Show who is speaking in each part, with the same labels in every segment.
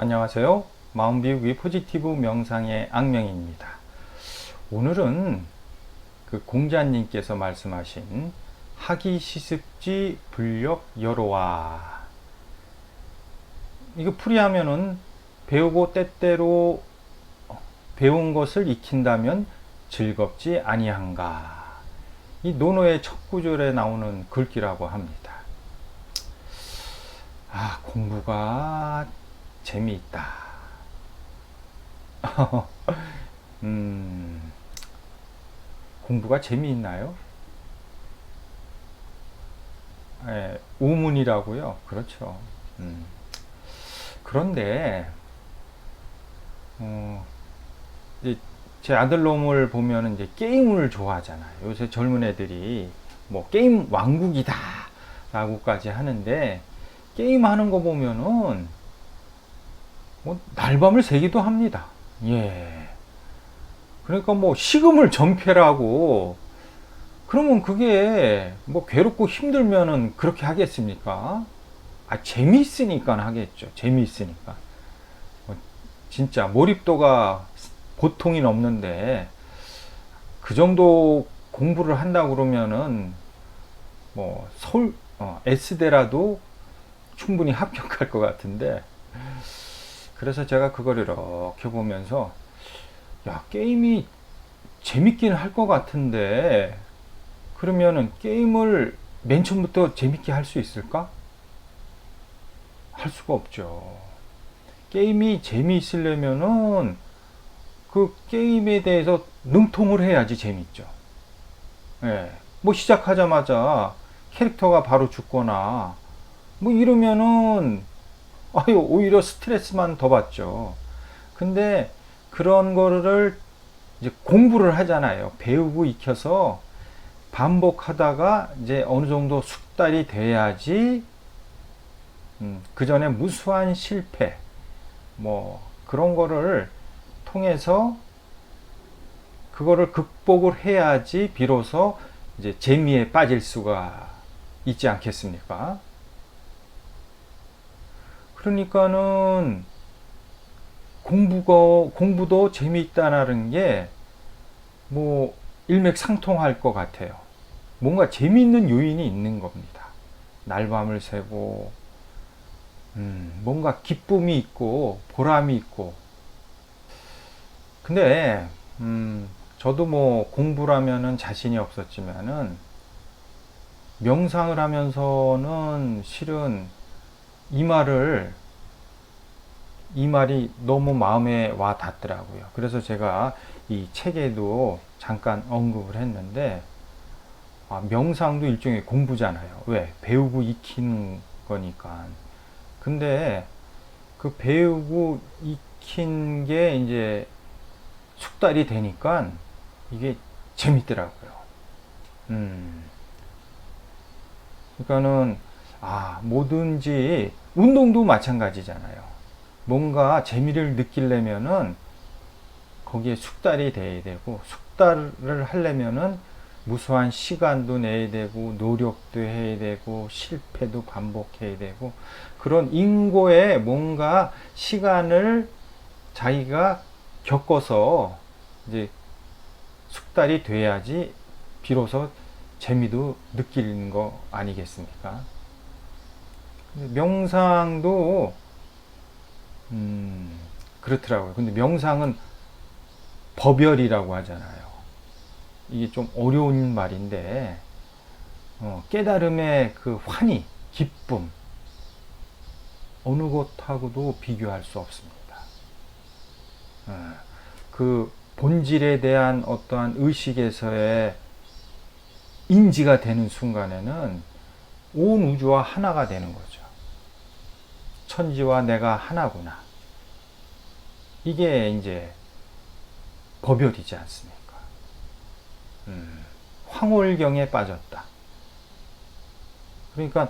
Speaker 1: 안녕하세요. 마음비우기 포지티브 명상의 악명입니다. 오늘은 그 공자님께서 말씀하신 하기시습지 불력 여로와, 이거 풀이하면은 배우고 때때로 배운 것을 익힌다면 즐겁지 아니한가, 이 논어의 첫 구절에 나오는 글귀라고 합니다. 공부가 재미있다. 공부가 재미있나요? 우문이라고요. 그렇죠. 그런데 이제 제 아들놈을 보면 이제 게임을 좋아하잖아요. 요새 젊은 애들이 뭐 게임 왕국이다 라고까지 하는데, 게임 하는 거 보면은 뭐 날밤을 새기도 합니다. 예. 그러니까 뭐 식음을 전폐라고, 그러면 그게 뭐 괴롭고 힘들면은 그렇게 하겠습니까? 재미있으니까 하겠죠. 재미있으니까. 진짜 몰입도가 보통이 넘는데, 그 정도 공부를 한다고 그러면은 뭐 서울 S대라도 충분히 합격할 것 같은데, 그래서 제가 그걸 이렇게 보면서, 야, 게임이 재밌긴 할 것 같은데, 그러면은 게임을 맨 처음부터 재밌게 할 수 있을까? 할 수가 없죠. 게임이 재미있으려면은 그 게임에 대해서 능통을 해야지 재밌죠. 예. 뭐 시작하자마자 캐릭터가 바로 죽거나 뭐 이러면은 오히려 스트레스만 더 받죠. 근데 그런 거를 이제 공부를 하잖아요. 배우고 익혀서 반복하다가 이제 어느 정도 숙달이 돼야지, 그 전에 무수한 실패 뭐 그런 거를 통해서 그거를 극복을 해야지 비로소 이제 재미에 빠질 수가 있지 않겠습니까? 그러니까는 공부도 재미있다는 게 뭐 일맥상통할 것 같아요. 뭔가 재미있는 요인이 있는 겁니다. 날밤을 새고, 뭔가 기쁨이 있고 보람이 있고. 근데 저도 뭐 공부라면은 자신이 없었지만은 명상을 하면서는 실은 이 말이 너무 마음에 와 닿더라고요. 그래서 제가 이 책에도 잠깐 언급을 했는데, 명상도 일종의 공부잖아요. 왜? 배우고 익히는 거니까. 근데 그 배우고 익힌 게 이제 숙달이 되니까 이게 재밌더라고요. 그러니까는 뭐든지 운동도 마찬가지잖아요. 뭔가 재미를 느끼려면은 거기에 숙달이 돼야 되고, 숙달을 하려면은 무수한 시간도 내야 되고 노력도 해야 되고 실패도 반복해야 되고, 그런 인고에 뭔가 시간을 자기가 겪어서 이제 숙달이 돼야지 비로소 재미도 느끼는 거 아니겠습니까? 명상도 그렇더라고요. 근데 명상은 법열이라고 하잖아요. 이게 좀 어려운 말인데, 깨달음의 그 환희, 기쁨, 어느 것하고도 비교할 수 없습니다. 그 본질에 대한 어떠한 의식에서의 인지가 되는 순간에는 온 우주와 하나가 되는 거죠. 천지와 내가 하나구나. 이게 이제 법열이지 않습니까? 황홀경에 빠졌다. 그러니까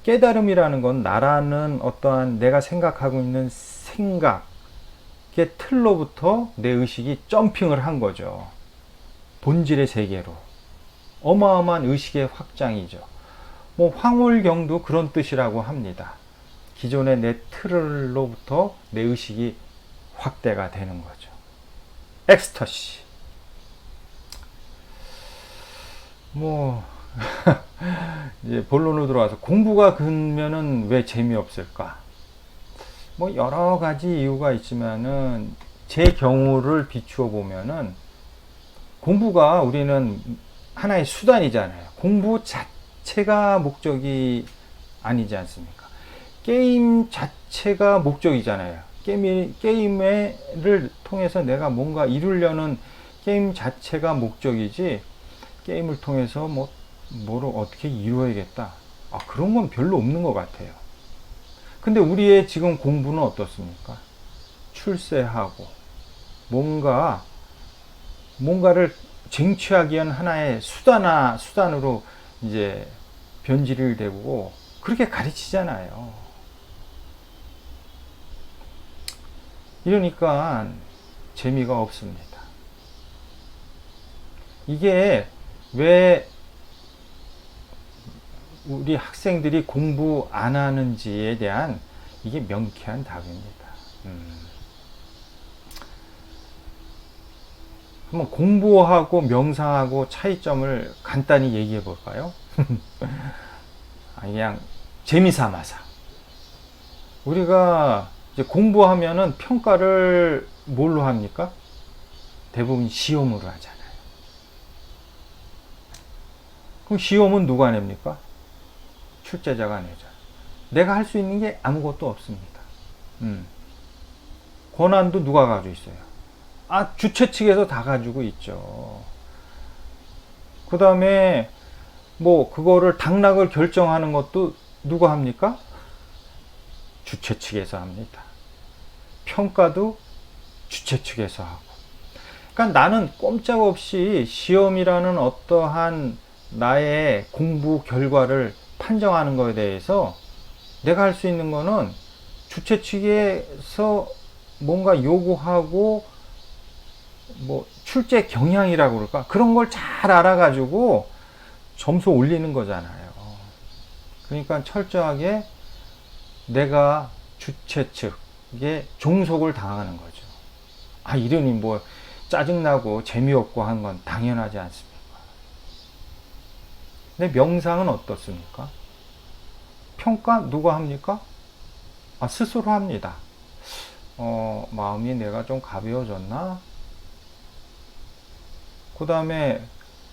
Speaker 1: 깨달음이라는 건 나라는 어떠한 내가 생각하고 있는 생각의 틀로부터 내 의식이 점핑을 한 거죠. 본질의 세계로. 어마어마한 의식의 확장이죠. 뭐 황홀경도 그런 뜻이라고 합니다. 기존의 내 틀로부터 내 의식이 확대가 되는 거죠. 엑스터시. 뭐 이제 본론으로 들어와서 공부가 그러면은 왜 재미없을까? 뭐 여러 가지 이유가 있지만은 제 경우를 비추어 보면은 공부가 우리는 하나의 수단이잖아요. 공부 자체가 목적이 아니지 않습니까? 게임 자체가 목적이잖아요. 게임을 통해서 내가 뭔가 이루려는 게임 자체가 목적이지, 게임을 통해서 뭐를 어떻게 이루어야겠다. 그런 건 별로 없는 것 같아요. 근데 우리의 지금 공부는 어떻습니까? 출세하고, 뭔가를 쟁취하기 위한 하나의 수단으로 이제 변질이 되고, 그렇게 가르치잖아요. 이러니까 재미가 없습니다. 이게 왜 우리 학생들이 공부 안 하는지에 대한 이게 명쾌한 답입니다. 한번 공부하고 명상하고 차이점을 간단히 얘기해 볼까요? 그냥 재미삼아서. 우리가 이제 공부하면은 평가를 뭘로 합니까? 대부분 시험으로 하잖아요. 그럼 시험은 누가 냅니까? 출제자가 내죠. 내가 할 수 있는 게 아무것도 없습니다. 권한도 누가 가지고 있어요? 주최 측에서 다 가지고 있죠. 그 다음에 그거를 당락을 결정하는 것도 누가 합니까? 주최 측에서 합니다. 평가도 주최 측에서 하고. 그러니까 나는 꼼짝없이 시험이라는 어떠한 나의 공부 결과를 판정하는 것에 대해서 내가 할 수 있는 거는 주최 측에서 뭔가 요구하고 출제 경향이라고 그럴까? 그런 걸 잘 알아가지고 점수 올리는 거잖아요. 그러니까 철저하게 내가 주최 측에 종속을 당하는 거죠. 이러니 짜증나고 재미없고 하는 건 당연하지 않습니까? 근데 명상은 어떻습니까? 평가 누가 합니까? 스스로 합니다. 마음이 내가 좀 가벼워졌나? 그 다음에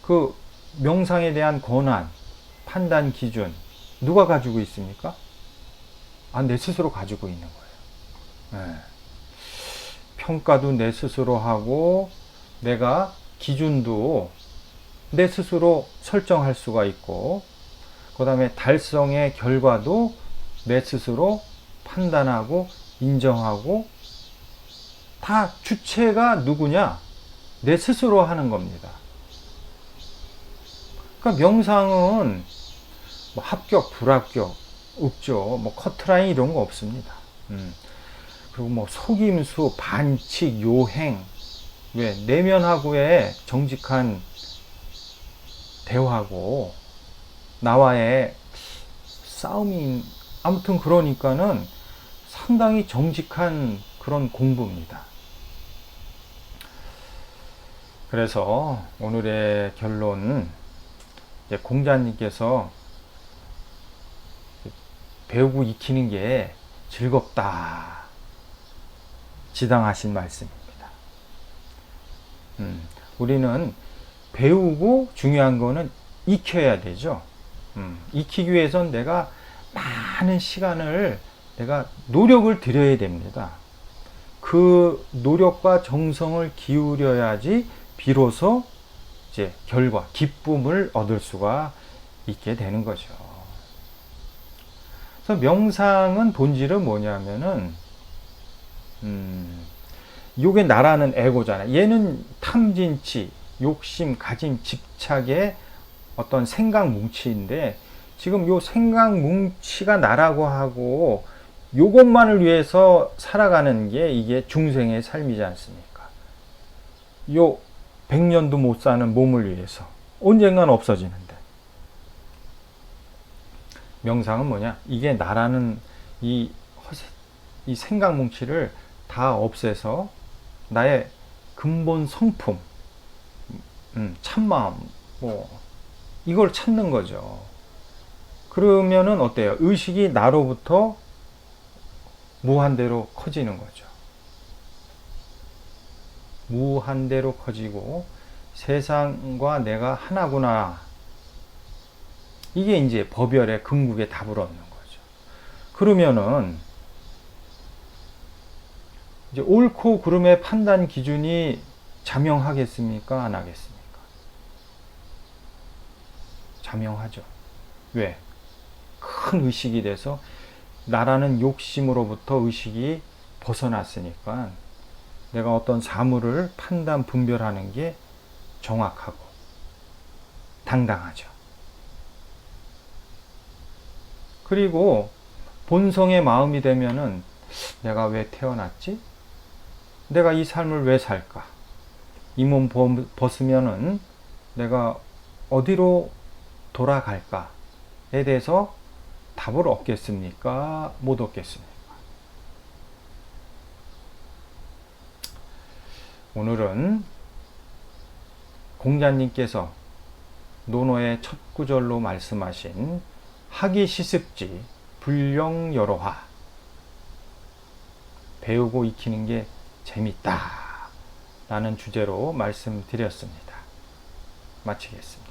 Speaker 1: 그 명상에 대한 권한, 판단 기준 누가 가지고 있습니까? 내 스스로 가지고 있는 거예요. 네. 평가도 내 스스로 하고, 내가 기준도 내 스스로 설정할 수가 있고, 그 다음에 달성의 결과도 내 스스로 판단하고 인정하고, 다 주체가 누구냐? 내 스스로 하는 겁니다. 그러니까 명상은 합격, 불합격 없죠. 커트라인 이런 거 없습니다. 그리고 속임수, 반칙, 요행, 왜 내면하고의 정직한 대화고 나와의 싸움이, 아무튼 그러니까는 상당히 정직한 그런 공부입니다. 그래서 오늘의 결론, 공자님께서 배우고 익히는 게 즐겁다 지당하신 말씀입니다. 우리는 배우고 중요한 거는 익혀야 되죠. 익히기 위해선 내가 많은 시간을, 내가 노력을 들여야 됩니다. 그 노력과 정성을 기울여야지 비로소 이제 결과, 기쁨을 얻을 수가 있게 되는 거죠. 그래서 명상은 본질은 뭐냐면은, 요게 나라는 에고잖아요. 얘는 탐진치, 욕심, 가짐, 집착의 어떤 생각 뭉치인데, 지금 요 생각 뭉치가 나라고 하고 요것만을 위해서 살아가는 게 이게 중생의 삶이지 않습니까? 요 100년도 못 사는 몸을 위해서 언젠간 없어지는데, 명상은 뭐냐? 이게 나라는 이 이 생각 뭉치를 다 없애서 나의 근본 성품, 참마음, 이걸 찾는 거죠. 그러면은 어때요? 의식이 나로부터 무한대로 커지는 거죠. 무한대로 커지고 세상과 내가 하나구나. 이게 이제 법열의 궁극의 답을 얻는 거죠. 그러면은 이제 옳고 그름의 판단 기준이 자명하겠습니까? 안 하겠습니까? 자명하죠. 왜? 큰 의식이 돼서 나라는 욕심으로부터 의식이 벗어났으니까 내가 어떤 사물을 판단, 분별하는 게 정확하고 당당하죠. 그리고 본성의 마음이 되면은 내가 왜 태어났지? 내가 이 삶을 왜 살까? 이 몸 벗으면은 내가 어디로 돌아갈까에 대해서 답을 얻겠습니까? 못 얻겠습니까? 오늘은 공자님께서 논어의 첫 구절로 말씀하신 학이시습지 불령여로하, 배우고 익히는 게 재밌다 라는 주제로 말씀드렸습니다. 마치겠습니다.